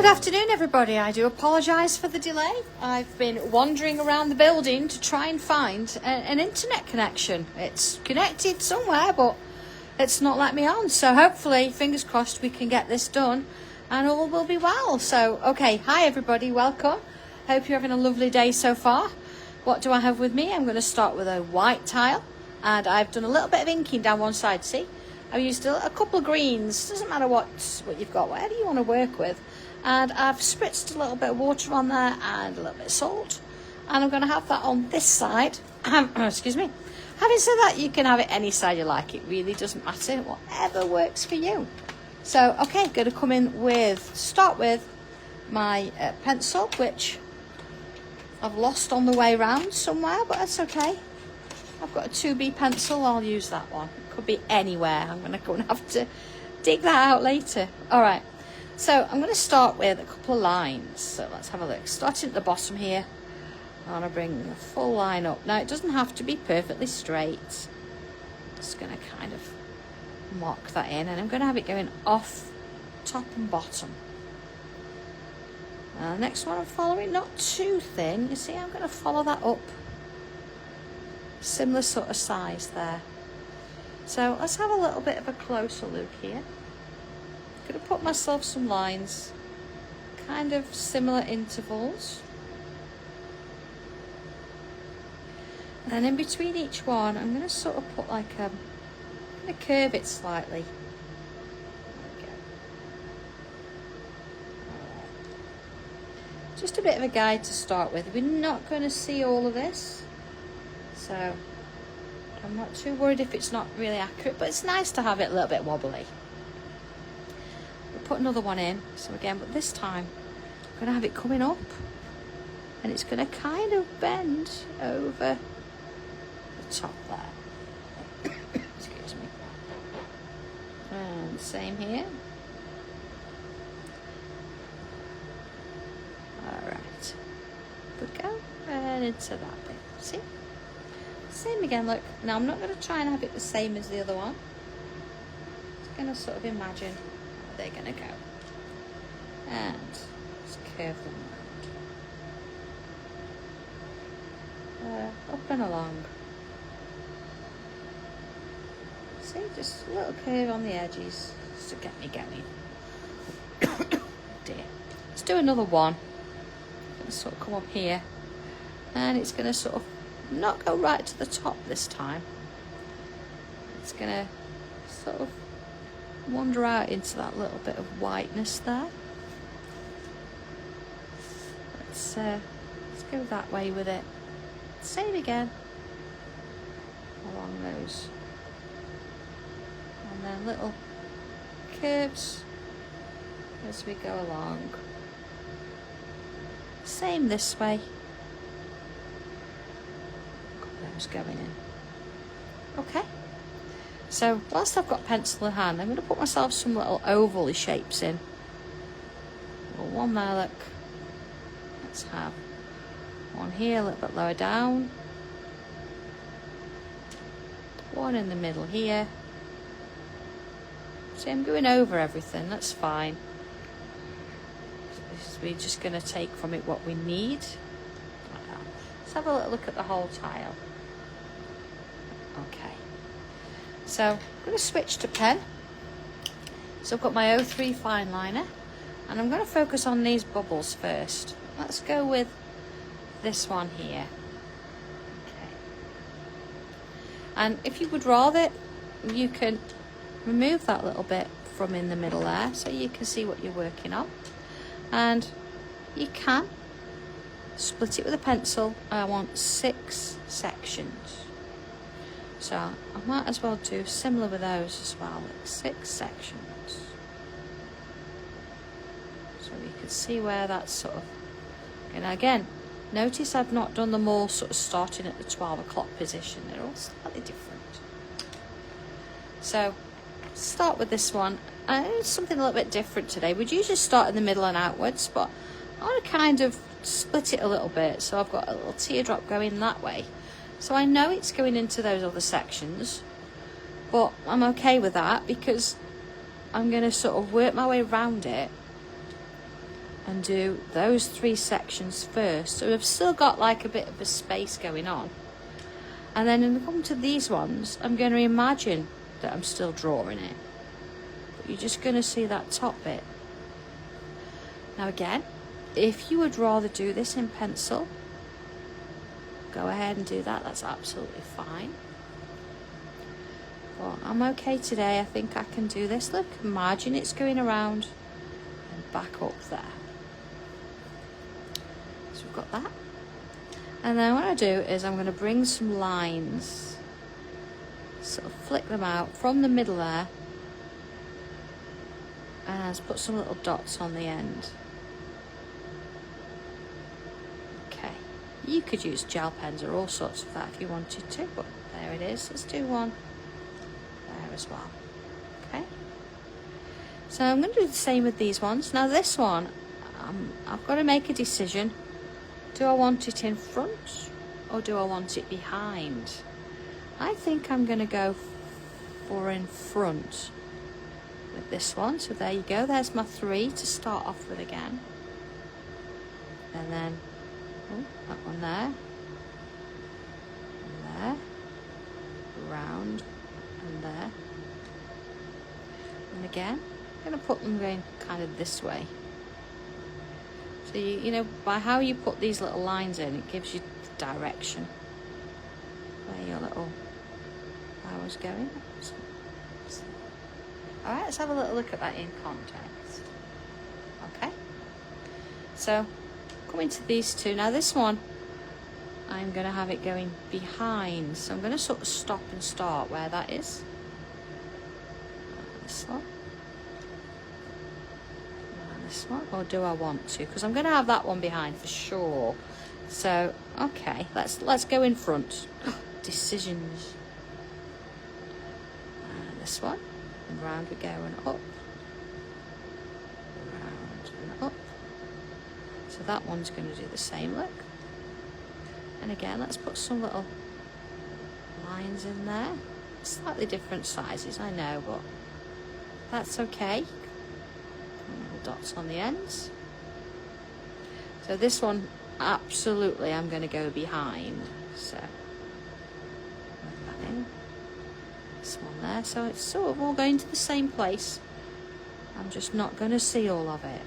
Good afternoon, everybody. I do apologise for the delay. I've been wandering around the building to try and find an internet connection. It's connected somewhere, but it's not let me on. So hopefully, fingers crossed, we can get this done and all will be well. So, okay. Hi, everybody. Welcome. Hope you're having a lovely day so far. What do I have with me? I'm going to start with a white tile. And I've done a little bit of inking down one side, see? I've used a couple of greens. Doesn't matter what you've got, whatever you want to work with. And I've spritzed a little bit of water on there and a little bit of salt. And I'm going to have that on this side. Excuse me. Having said that, you can have it any side you like. It really doesn't matter. Whatever works for you. So, okay, going to come in with, start with my pencil, which I've lost on the way round somewhere, but that's okay. I've got a 2B pencil. I'll use that one. It could be anywhere. I'm going to go and have to dig that out later. All right. So I'm going to start with a couple of lines. So let's have a look. Starting at the bottom here. I want to bring the full line up. Now it doesn't have to be perfectly straight. Just going to kind of mark that in. And I'm going to have it going off top and bottom. The next one I'm following, not too thin. You see, I'm going to follow that up. Similar sort of size there. So let's have a little bit of a closer look here. I'm going to put myself some lines, kind of similar intervals. And in between each one, I'm going to sort of put like I'm going to curve it slightly. There we go. Just a bit of a guide to start with. We're not going to see all of this, so I'm not too worried if it's not really accurate, but it's nice to have it a little bit wobbly. Put another one in, so again, but this time I'm going to have it coming up and it's going to kind of bend over the top there. Excuse me. And same here. Alright, good go, and into that bit, see? Same again, look. Now I'm not going to try and have it the same as the other one. Just going to sort of imagine they're going to go, and just curve them around, up and along. See, just a little curve on the edges just to get me going. Dear. Let's do another one. Going to sort of come up here, and it's going to sort of not go right to the top this time. It's going to sort of wander out into that little bit of whiteness there. Let's go that way with it. Same again along those, and then little curves as we go along. Same this way. Got those going in. Okay. So, whilst I've got pencil in hand, I'm going to put myself some little oval shapes in. One there, look. Let's have one here, a little bit lower down. One in the middle here. See, I'm going over everything, that's fine. We're just going to take from it what we need. Like that. Let's have a little look at the whole tile. Okay. So I'm going to switch to pen. So I've got my 03 fine liner, and I'm going to focus on these bubbles first. Let's go with this one here. Okay. And if you would rather, you can remove that little bit from in the middle there, so you can see what you're working on. And you can split it with a pencil. I want 6 sections. So I might as well do similar with those as well, like 6 sections. So you can see where that's sort of, and again, notice I've not done them all sort of starting at the 12 o'clock position. They're all slightly different. So start with this one. It's something a little bit different today. We'd usually start in the middle and outwards, but I want to kind of split it a little bit. So I've got a little teardrop going that way. So I know it's going into those other sections, but I'm okay with that because I'm going to sort of work my way around it and do those 3 sections first. So I've still got like a bit of a space going on. And then when I come to these ones, I'm going to imagine that I'm still drawing it. But you're just going to see that top bit. Now again, if you would rather do this in pencil, go ahead and do that. That's absolutely fine. But I'm okay today. I think I can do this. Look, imagine it's going around and back up there. So we've got that. And then what I do is I'm going to bring some lines, sort of flick them out from the middle there, and I'll put some little dots on the end. Okay, you could use gel pens or all sorts of that if you wanted to, but there it is. Let's do one there as well. Okay, so I'm going to do the same with these ones. Now this one, I've got to make a decision. Do I want it in front or do I want it behind? I think I'm going to go for in front with this one. So there you go. There's my 3 to start off with again. And then that one there. And there. Round. And there. And again, I'm going to put them going kind of this way. So you know, by how you put these little lines in, it gives you direction where your little flower's going. Alright, let's have a little look at that in context. Okay, so coming to these 2. Now this one, I'm going to have it going behind, so I'm going to sort of stop and start where that is. This one. This one, or do I want to? Because I'm going to have that one behind for sure. So okay, let's go in front. Decisions. And this one, and round we go and up, round and up. So that one's going to do the same look. And again, let's put some little lines in there. Slightly different sizes, I know, but that's okay. Dots on the ends. So this one, absolutely, I'm going to go behind. So put that in. This one there. So it's sort of all going to the same place. I'm just not going to see all of it.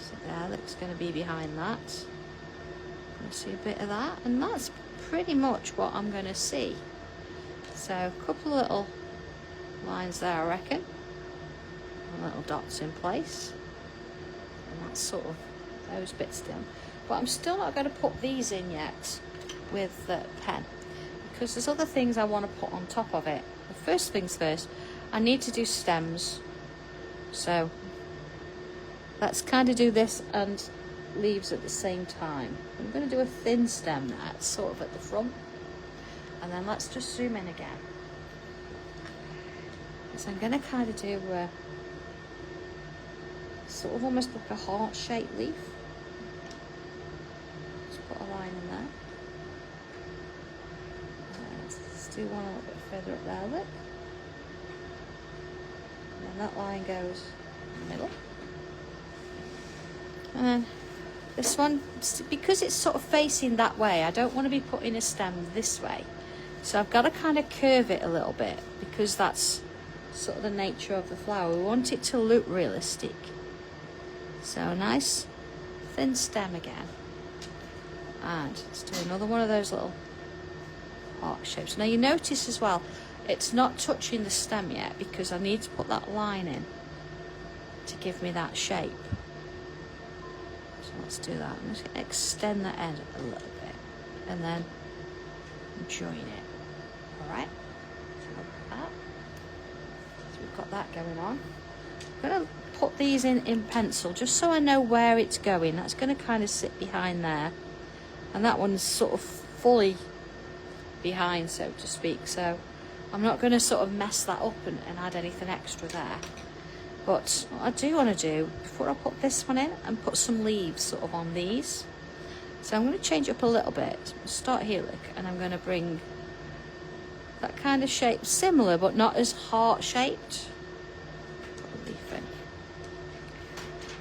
So there, that's going to be behind that. I'm going to see a bit of that, and that's pretty much what I'm going to see. So a couple of little lines there, I reckon. Little dots in place, and that's sort of those bits done. But I'm still not going to put these in yet with the pen, because there's other things I want to put on top of it. The first things first, I need to do stems, so let's kind of do this and leaves at the same time. I'm going to do a thin stem there, sort of at the front, and then let's just zoom in again. So I'm going to kind of do sort of almost like a heart-shaped leaf. Just put a line in there. Let's do one a little bit further up there, look. And then that line goes in the middle. And then this one, because it's sort of facing that way, I don't want to be putting a stem this way. So I've got to kind of curve it a little bit, because that's sort of the nature of the flower. We want it to look realistic. So a nice thin stem again, and let's do another one of those little arc shapes. Now you notice as well, it's not touching the stem yet, because I need to put that line in to give me that shape. So let's do that. I'm just going to extend the end a little bit and then join it. Alright, so like that. So we've got that going on. I'm going to put these in pencil just so I know where it's going. That's going to kind of sit behind there, and that one's sort of fully behind, so to speak, so I'm not going to sort of mess that up and add anything extra there. But what I do want to do before I put this one in, and put some leaves sort of on these. So I'm going to change it up a little bit. I'll start here, look, and I'm going to bring that kind of shape, similar but not as heart shaped. Put a leaf in.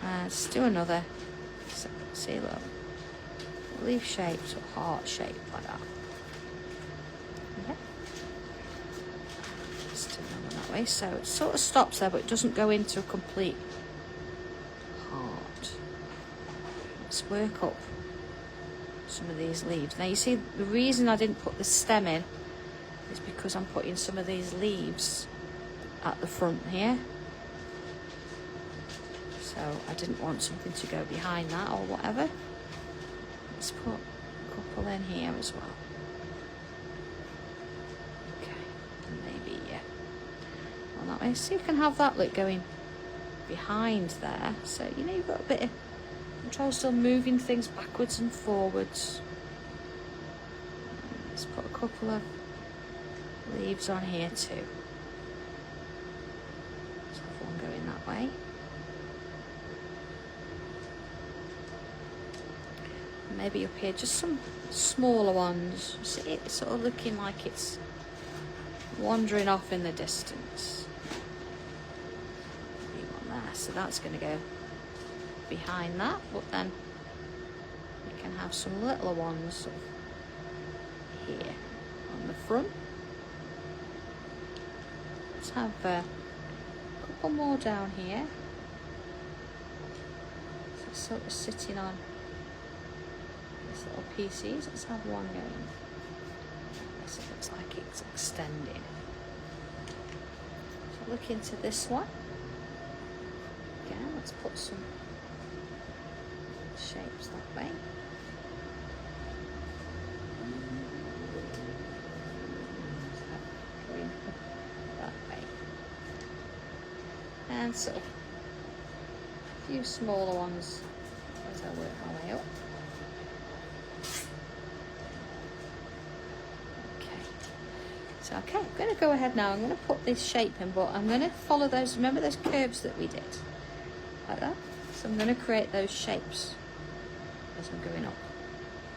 Let's do another. See, look, leaf shaped or heart shaped like that. Yeah. Just do another that way. So it sort of stops there, but it doesn't go into a complete heart. Let's work up some of these leaves. Now you see, the reason I didn't put the stem in is because I'm putting some of these leaves at the front here. So I didn't want something to go behind that or whatever. Let's put a couple in here as well. Okay, and maybe, yeah. Well, that way, so you can have that look going behind there. So, you know, you've got a bit of control, still moving things backwards and forwards. Let's put a couple of leaves on here too. Let's have one going that way. Maybe up here, just some smaller ones. See, it's sort of looking like it's wandering off in the distance. Maybe one there, so that's going to go behind that, but then we can have some littler ones here on the front. Let's have a couple more down here. So it's sort of sitting on little pieces. Let's have one going. This looks like it's extending. So look into this one. Again, let's put some shapes that way. So going that way. And sort of a few smaller ones as I work my way up. So, okay, I'm going to go ahead now. I'm going to put this shape in, but I'm going to follow those, remember those curves that we did? Like that. So I'm going to create those shapes as I'm going up.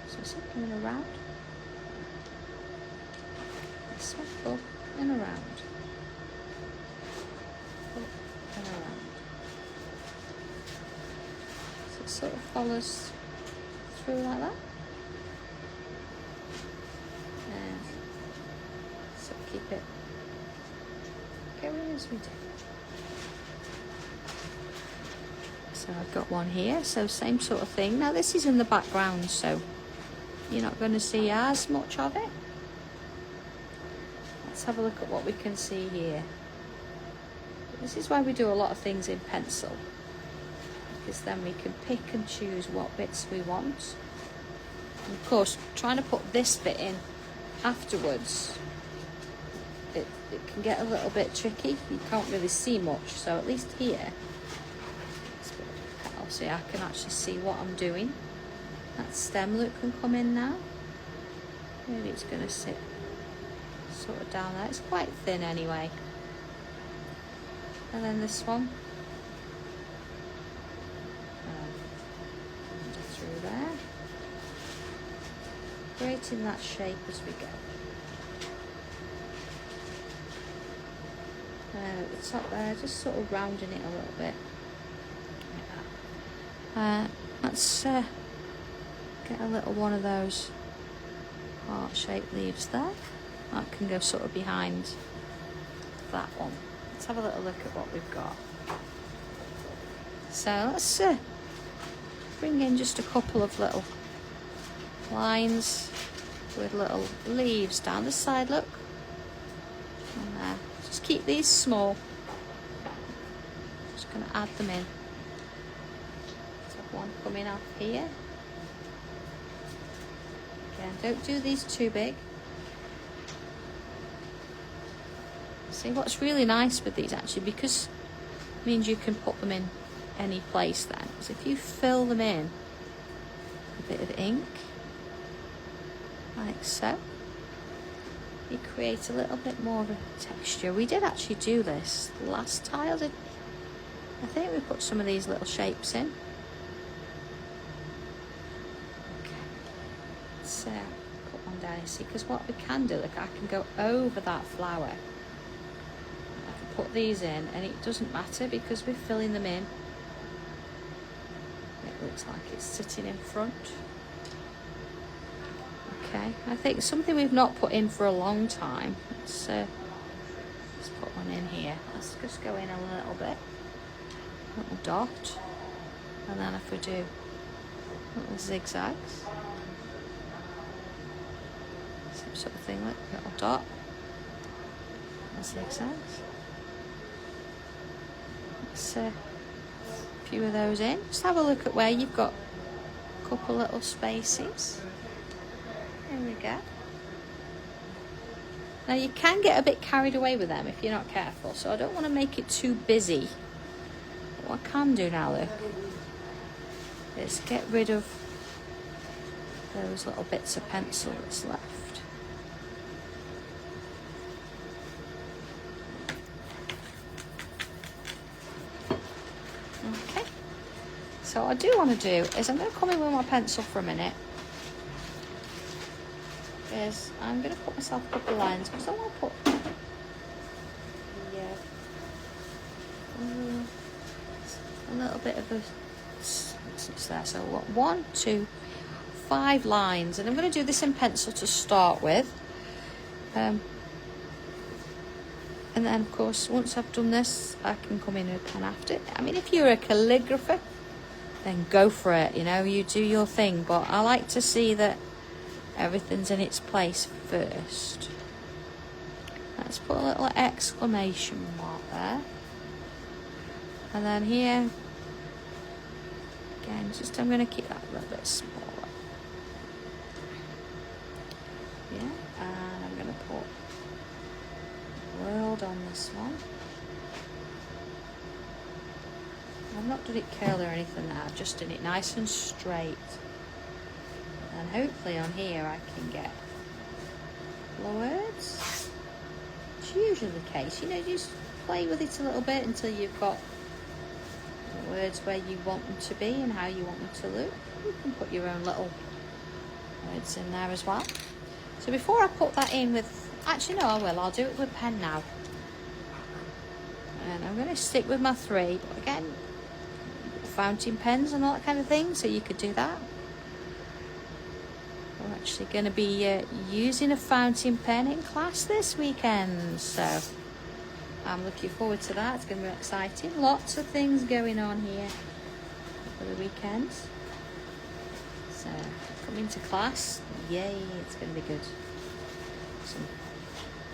So see, coming around. This one, up and around. Up and around. So it sort of follows through like that. Keep it going as we do. So I've got one here, so same sort of thing. Now this is in the background, so you're not going to see as much of it. Let's have a look at what we can see here. This is why we do a lot of things in pencil, because then we can pick and choose what bits we want. And of course, trying to put this bit in afterwards, it can get a little bit tricky. You can't really see much, so at least here, see, I can actually see what I'm doing. That stem look can come in now. Maybe it's going to sit sort of down there. It's quite thin anyway. And then this one, under through there, creating that shape as we go. At the top there, just sort of rounding it a little bit like that. Let's get a little one of those heart-shaped leaves there. That can go sort of behind that one. Let's have a little look at what we've got. So let's bring in just a couple of little lines with little leaves down the side, look. And there. Just keep these small. Just going to add them in. Let's have one coming up here. Again, don't do these too big. See, what's really nice with these actually, because it means you can put them in any place then, is if you fill them in with a bit of ink, like so, you create a little bit more of a texture. We did actually do this last tile. I think we put some of these little shapes in. Okay, let's put one down, you see, because what we can do, like I can go over that flower. I can put these in and it doesn't matter because we're filling them in Looks like it's sitting in front. Okay, I think something we've not put in for a long time. Let's put one in here. Let's just go in a little bit. Little dot. And then if we do little zigzags. Same sort of thing, little dot. And zigzags. Let's a few of those in. Just have a look at where you've got a couple little spaces. There we go. Now you can get a bit carried away with them if you're not careful, so I don't want to make it too busy. But what I can do now, look, is get rid of those little bits of pencil that's left. Okay. So what I do want to do is I'm going to come in with my pencil for a minute. Is I'm going to put myself a couple of lines because I want to put a little bit of a there. So 1, 2, 5 lines, and I'm going to do this in pencil to start with. And then, of course, once I've done this, I can come in with a pen after it. I mean, if you're a calligrapher, then go for it. You know, you do your thing. But I like to see that everything's in its place first. Let's put a little exclamation mark there. And then here, again, just I'm going to keep that a little bit smaller. Yeah, and I'm going to put world on this one. I've not done it curly or anything there, I've just done it nice and straight. And hopefully on here I can get words. It's usually the case, you know, just play with it a little bit until you've got the words where you want them to be and how you want them to look. You can put your own little words in there as well. So before I put that in with, actually no I will, I'll do it with pen now. And I'm going to stick with my 3, but again, fountain pens and all that kind of thing, so you could do that. We're actually going to be using a fountain pen in class this weekend, so I'm looking forward to that. It's going to be exciting. Lots of things going on here for the weekend. So come into class, yay, it's going to be good.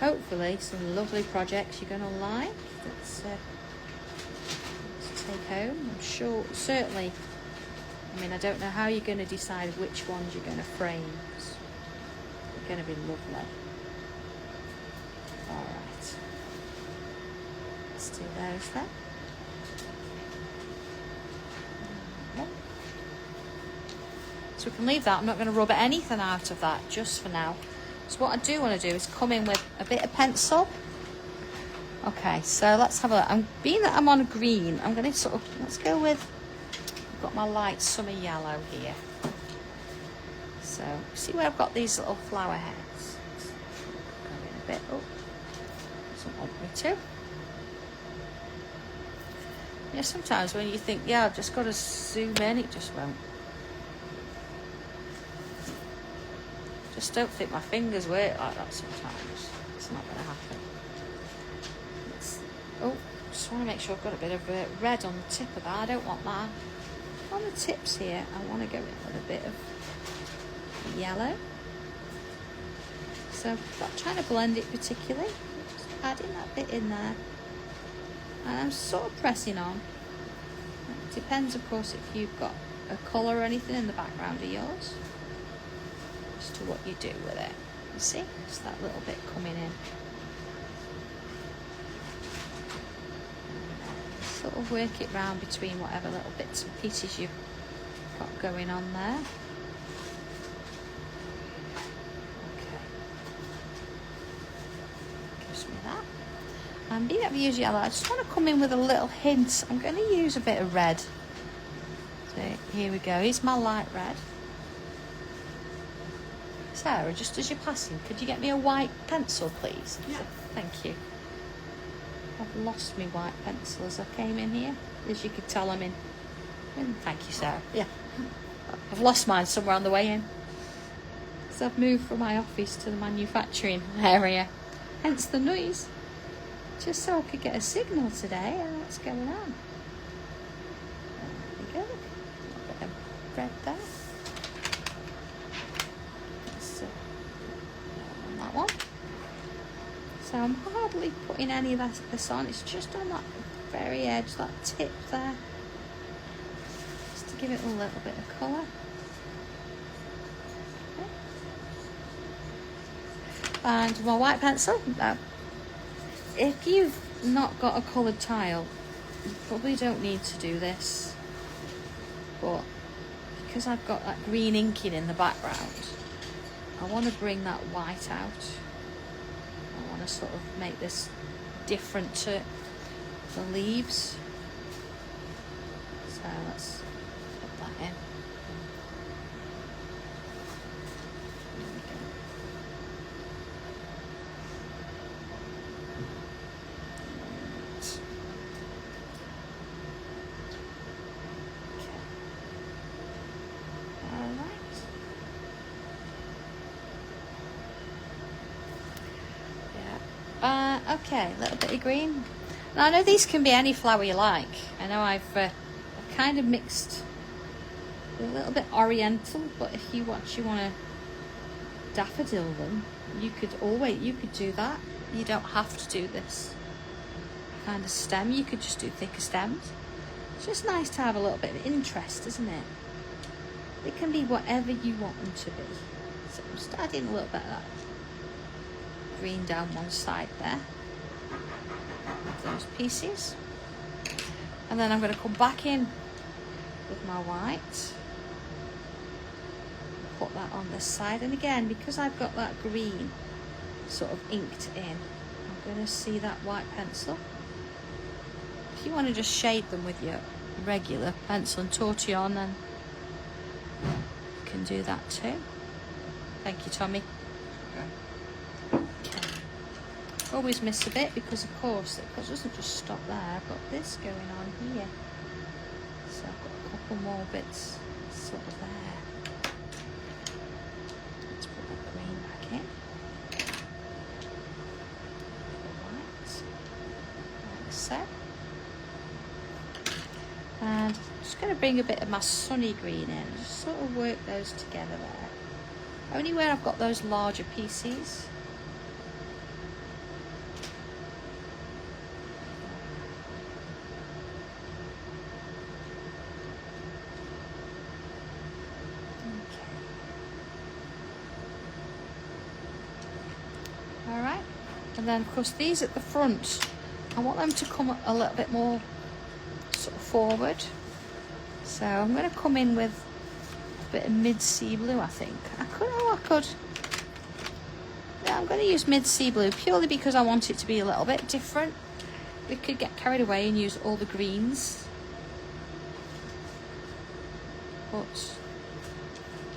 Hopefully some lovely projects you're going to like. Let's take home. I'm sure, certainly, I mean, I don't know how you're going to decide which ones you're going to frame. They're going to be lovely. Alright. Let's do those then. So we can leave that. I'm not going to rub anything out of that just for now. So what I do want to do is come in with a bit of pencil. Okay, so let's have a look. Being that I'm on green, I'm going to sort of, let's go with, I've got my light summer yellow here. So, see where I've got these little flower heads? Go in a bit up. Doesn't want me to. Yeah, sometimes when you think, yeah, I've just got to zoom in, it just won't. Just don't think my fingers work like that sometimes. It's not going to happen. Oh, just want to make sure I've got a bit of red on the tip of that. I don't want that. On the tips here, I want to go in with a bit of yellow. So I'm not trying to blend it particularly. Just adding that bit in there. And I'm sort of pressing on. It depends, of course, if you've got a colour or anything in the background of yours. As to what you do with it. You see? Just that little bit coming in. Sort of work it round between whatever little bits and pieces you've got going on there. Okay. Gives me that. And being able to use yellow, I just want to come in with a little hint. I'm going to use a bit of red. So here we go. Here's my light red. Sarah, just as you're passing, could you get me a white pencil, please? Yeah. Thank you. I've lost my white pencil as I came in here. As you could tell, I'm in Thank you, Sarah. Yeah. I've lost mine somewhere on the way in. Because I've moved from my office to the manufacturing area. Hence the noise. Just so I could get a signal today. What's going on? There we go. A little bit of red there. Let's on that one. So I'm hardly putting any of this on. It's just on that very edge, that tip there. Just to give it a little bit of colour. Okay. And my white pencil. Now, if you've not got a coloured tile, you probably don't need to do this. But because I've got that green inking in the background, I want to bring that white out. I want to sort of make this different to the leaves. So let's put that in. Okay, a little bit of green. Now I know these can be any flower you like. I know I've kind of mixed a little bit oriental, but if you want to daffodil them, you could do that. You don't have to do this kind of stem. You could just do thicker stems. It's just nice to have a little bit of interest, isn't it? It can be whatever you want them to be. So I'm just adding a little bit of that green down one side there. Those pieces. And then I'm going to come back in with my white. Put that on this side. And again, because I've got that green sort of inked in, I'm going to see that white pencil. If you want to just shade them with your regular pencil and Tortillon, then you can do that too. Thank you, Tommy. Always miss a bit because of course it doesn't just stop there. I've got this going on here, so I've got a couple more bits sort of there. Let's put that green back in. White, like so. And I'm just going to bring a bit of my sunny green in and just sort of work those together there. Only where I've got those larger pieces. And then of course these at the front, I want them to come a little bit more sort of forward. So I'm going to come in with a bit of mid-sea blue, I think. Yeah, I'm going to use mid-sea blue purely because I want it to be a little bit different. We could get carried away and use all the greens. But,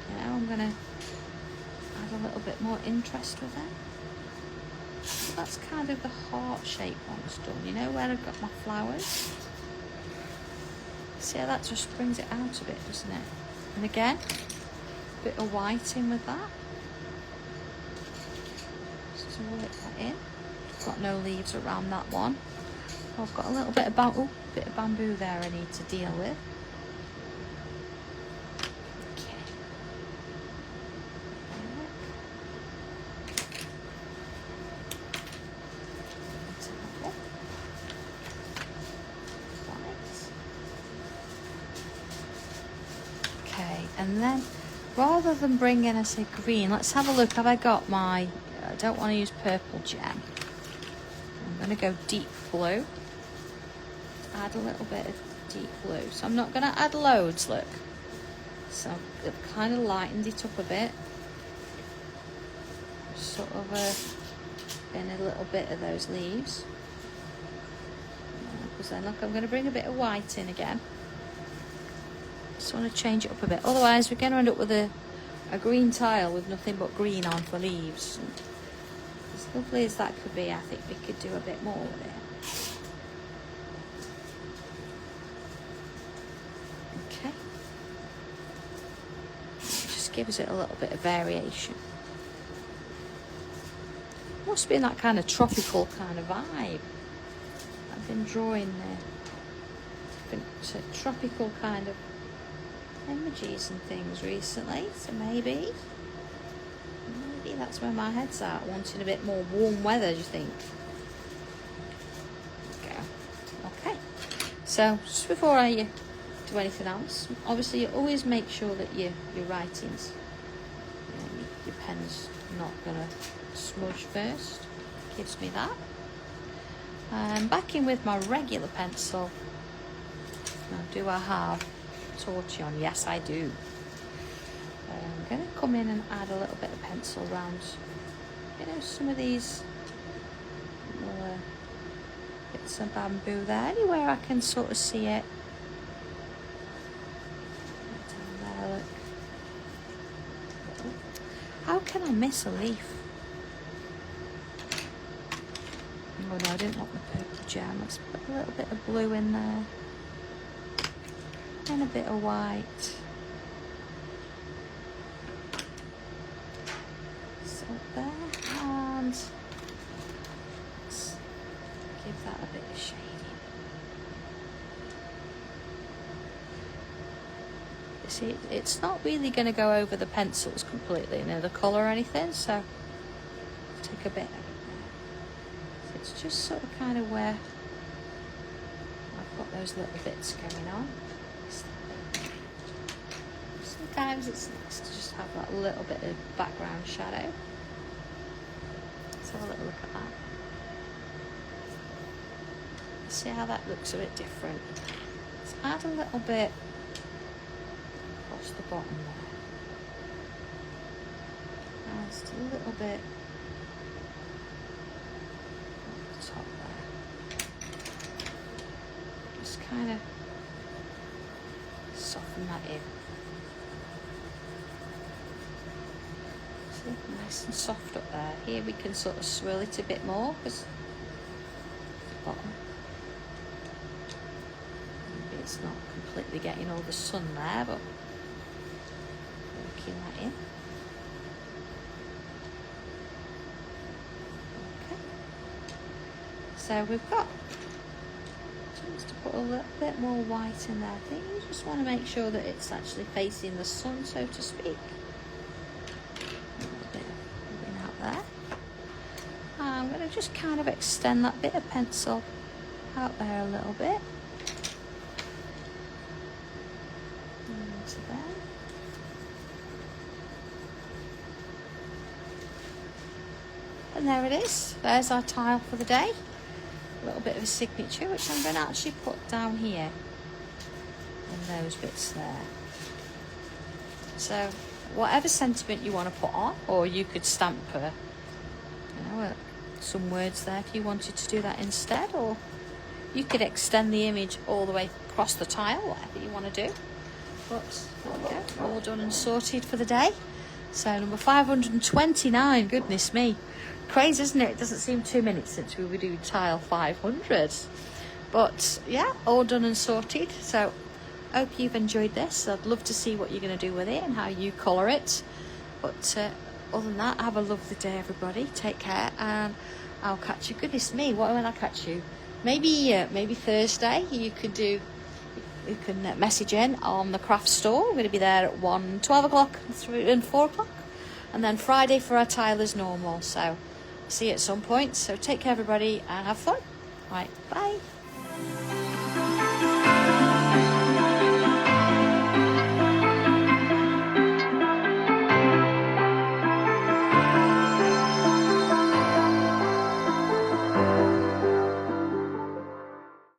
you know, I'm going to add a little bit more interest with it. That's kind of the heart shape one's done, you know, where I've got my flowers. See how that just brings it out a bit, doesn't it? And again, a bit of white in with that. Just to work that in. Got no leaves around that one. I've got a little bit of bamboo there I need to deal with. And then, rather than bring in, I say green, let's have a look. Have I got my, I don't want to use purple gem. I'm going to go deep blue. Add a little bit of deep blue. So I'm not going to add loads, look. So I've kind of lightened it up a bit. Sort of in a little bit of those leaves. Because then, look, I'm going to bring a bit of white in again. Just want to change it up a bit, otherwise we're going to end up with a green tile with nothing but green on for leaves. And as lovely as that could be, I think we could do a bit more with it. gives it a little bit of variation. Must be in that kind of tropical kind of vibe. I've been drawing different tropical kind of images and things recently, so maybe that's where my head's at, wanting a bit more warm weather, do you think? Okay, so just before I do anything else, obviously you always make sure that your writings, your pen's not gonna smudge first. Gives me that. And back in with my regular pencil. Now, do I have Tortillon? Yes, I do. I'm going to come in and add a little bit of pencil around, some of these little bits of bamboo there. Anywhere I can sort of see it. Down there, look. How can I miss a leaf? Oh no, I didn't want the purple gem. Let's put a little bit of blue in there. And a bit of white. So there, and let's give that a bit of shading. You see, it's not really going to go over the pencils completely, the colour or anything, so take a bit. It's just sort of kind of where I've got those little bits going on. Sometimes it's nice to just have that little bit of background shadow. Let's have a little look at that. See how that looks a bit different. Let's add a little bit across the bottom there. And just a little bit top there. Just kind of soften that in. See, nice and soft up there. Here we can sort of swirl it a bit more because the bottom, maybe it's not completely getting all the sun there, but working that in. So we've got just to put a little bit more white in there. I think you just want to make sure that it's actually facing the sun, so to speak. A little bit of out there. I'm going to just kind of extend that bit of pencil out there a little bit. Into there. And there it is. There's our tile for the day. A little bit of a signature, which I'm going to actually put down here in those bits there. So whatever sentiment you want to put on, or you could stamp some words there if you wanted to do that instead, or you could extend the image all the way across the tile, whatever you want to do. But there we go, all done and sorted for the day. So number 529, goodness me. Crazy, isn't it? It doesn't seem 2 minutes since we were doing tile 500. But yeah, all done and sorted. So hope you've enjoyed this. I'd love to see what you're going to do with it and how you colour it. But other than that, have a lovely day, everybody. Take care, and I'll catch you. Goodness me, what when I catch you? Maybe Thursday. You can message in on the craft store. We're going to be there at 12 o'clock and 4 o'clock. And then Friday for our tile as normal. So see you at some point. So take care, everybody, and have fun. Right, bye.